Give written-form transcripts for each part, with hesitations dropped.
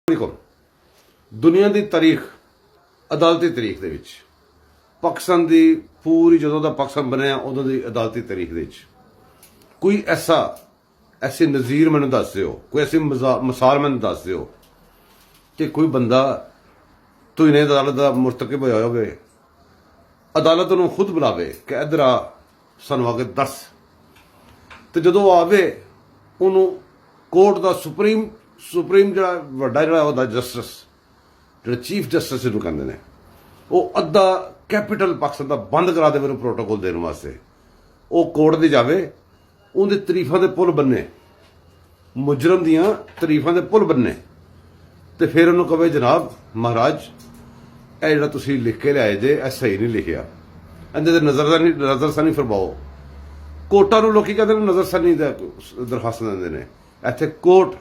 ਦੇਖੋ ਦੁਨੀਆ ਦੀ ਤਾਰੀਖ ਅਦਾਲਤੀ ਤਾਰੀਖ ਦੇ ਵਿੱਚ ਪਾਕਿਸਤਾਨ ਦੀ ਪੂਰੀ ਜਦੋਂ ਦਾ ਪਾਕਿਸਤਾਨ ਬਣਿਆ ਉਦੋਂ ਦੀ ਅਦਾਲਤੀ ਤਾਰੀਖ ਦੇ ਵਿੱਚ ਕੋਈ ਐਸੀ ਨਜ਼ੀਰ ਮੈਨੂੰ ਦੱਸ ਦਿਓ, ਕੋਈ ਐਸੀ ਮਿਸਾਲ ਮੈਨੂੰ ਦੱਸ ਦਿਓ ਕਿ ਕੋਈ ਬੰਦਾ ਤੋਹੀਨ ਅਦਾਲਤ ਦਾ ਮੁਰਤਕਿਬ ਹੋਇਆ ਹੋਵੇ, ਅਦਾਲਤ ਨੂੰ ਖੁਦ ਬੁਲਾਵੇ ਕਿ ਇੱਧਰ ਆ ਸਾਨੂੰ ਆ ਕੇ ਦੱਸ, ਤੇ ਜਦੋਂ ਆਵੇ ਉਹਨੂੰ ਕੋਰਟ ਦਾ ਸੁਪਰੀਮ ਜਿਹੜਾ ਵੱਡਾ ਜਿਹੜਾ ਉਹਦਾ ਜਸਟਿਸ ਜਿਹੜਾ ਚੀਫ ਜਸਟਿਸ ਨੂੰ ਕਹਿੰਦੇ ਨੇ, ਉਹ ਅੱਧਾ ਕੈਪੀਟਲ ਪਾਕਿਸਤਾਨ ਦਾ ਬੰਦ ਕਰਾ ਦੇ ਮੈਨੂੰ ਪ੍ਰੋਟੋਕੋਲ ਦੇਣ ਵਾਸਤੇ। ਉਹ ਕੋਰਟ ਦੇ ਜਾਵੇ, ਉਹਦੇ ਤਾਰੀਫਾਂ ਦੇ ਪੁੱਲ ਬੰਨੇ, ਮੁਜਰਮ ਦੀਆਂ ਤਾਰੀਫਾਂ ਦੇ ਪੁੱਲ ਬੰਨੇ, ਤੇ ਫਿਰ ਉਹਨੂੰ ਕਹੇ ਜਨਾਬ ਮਹਾਰਾਜ ਇਹ ਜਿਹੜਾ ਤੁਸੀਂ ਲਿਖ ਕੇ ਲਿਆਏ ਜੇ ਇਹ ਸਹੀ ਨਹੀਂ ਲਿਖਿਆ, ਇਹਦੇ ਤੇ ਨਜ਼ਰਸਾਨੀ ਫਰਮਾਓ। ਕੋਰਟਾਂ ਨੂੰ ਲੋਕੀ ਕਹਿੰਦੇ ਨੇ ਨਜ਼ਰਸਾਨੀ ਦਾ ਦਰਖਾਸਤ ਦਿੰਦੇ ਨੇ, ਇੱਥੇ ਕੋਰਟ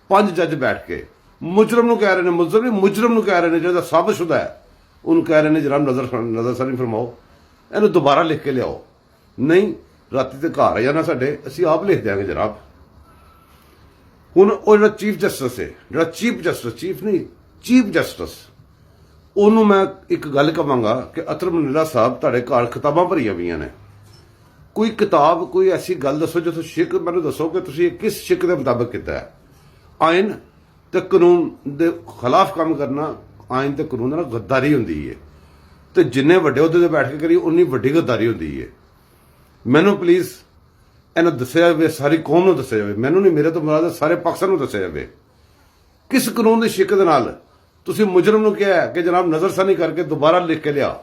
5 ਜੱਜ ਬੈਠ ਕੇ ਮੁਜਰਮ ਨੂੰ ਕਹਿ ਰਹੇ ਨੇ, ਮੁਜਰਮ ਨੂੰ ਕਹਿ ਰਹੇ ਨੇ ਜਿਹੜਾ ਸਾਬਤਸ਼ੁਦਾ ਹੈ, ਉਹਨੂੰ ਕਹਿ ਰਹੇ ਨੇ ਜਨਾਬ ਨਜ਼ਰਸਾਨੀ ਫਰਮਾਓ, ਇਹਨੂੰ ਦੁਬਾਰਾ ਲਿਖ ਕੇ ਲਿਆਓ। ਨਹੀਂ, ਰਾਤੀ ਤੇ ਘਰ ਆ ਜਾਣਾ ਸਾਡੇ, ਅਸੀਂ ਆਪ ਲਿਖ ਦਿਆਂਗੇ ਜਨਾਬ। ਹੁਣ ਉਹ ਜਿਹੜਾ ਚੀਫ ਜਸਟਿਸ ਹੈ, ਜਿਹੜਾ ਚੀਫ ਜਸਟਿਸ, ਉਹਨੂੰ ਮੈਂ ਇੱਕ ਗੱਲ ਕਹਾਂਗਾ ਕਿ ਅਤਰ ਮਨੀਲਾ ਸਾਹਿਬ ਤੁਹਾਡੇ ਘਰ ਕਿਤਾਬਾਂ ਭਰੀਆਂ ਪਈਆਂ ਨੇ, ਕੋਈ ਕਿਤਾਬ ਕੋਈ ਐਸੀ ਗੱਲ ਦੱਸੋ ਜਿੱਥੋਂ ਸ਼ਿਕ ਮੈਨੂੰ ਦੱਸੋ ਕਿ ਤੁਸੀਂ ਕਿਸ ਸ਼ਿਕ ਦੇ ਮੁਤਾਬਕ ਕੀਤਾ ਹੈ। ਆਇਨ ਤੇ ਕਾਨੂੰਨ ਦੇ ਖਿਲਾਫ ਕੰਮ ਕਰਨਾ, ਆਇਨ ਤੇ ਕਾਨੂੰਨ ਨਾਲ ਗੱਦਾਰੀ ਹੁੰਦੀ ਹੈ, ਤੇ ਜਿੰਨੇ ਵੱਡੇ ਅਹੁਦੇ ਤੇ ਬੈਠ ਕੇ ਕਰੀ ਉਨੀ ਵੱਡੀ ਗੱਦਾਰੀ ਹੁੰਦੀ ਹੈ। ਮੈਨੂੰ ਪਲੀਜ਼ ਇਹਨੂੰ ਦੱਸਿਆ ਜਾਵੇ, ਸਾਰੀ ਕੌਮ ਨੂੰ ਦੱਸਿਆ ਜਾਵੇ, ਮੈਨੂੰ ਨਹੀਂ, ਮੇਰੇ ਤੋਂ ਮੁਰਾਦ ਸਾਰੇ ਪਾਕਿਸਤਾਨ ਨੂੰ ਦੱਸਿਆ ਜਾਵੇ ਕਿਸ ਕਾਨੂੰਨ ਦੀ ਸ਼ਿਕ ਦੇ ਨਾਲ ਤੁਸੀਂ ਮੁਜਰਮ ਨੂੰ ਕਿਹਾ ਕਿ ਜਨਾਬ ਨਜ਼ਰਸਾਨੀ ਕਰਕੇ ਦੁਬਾਰਾ ਲਿਖ ਕੇ ਲਿਆ।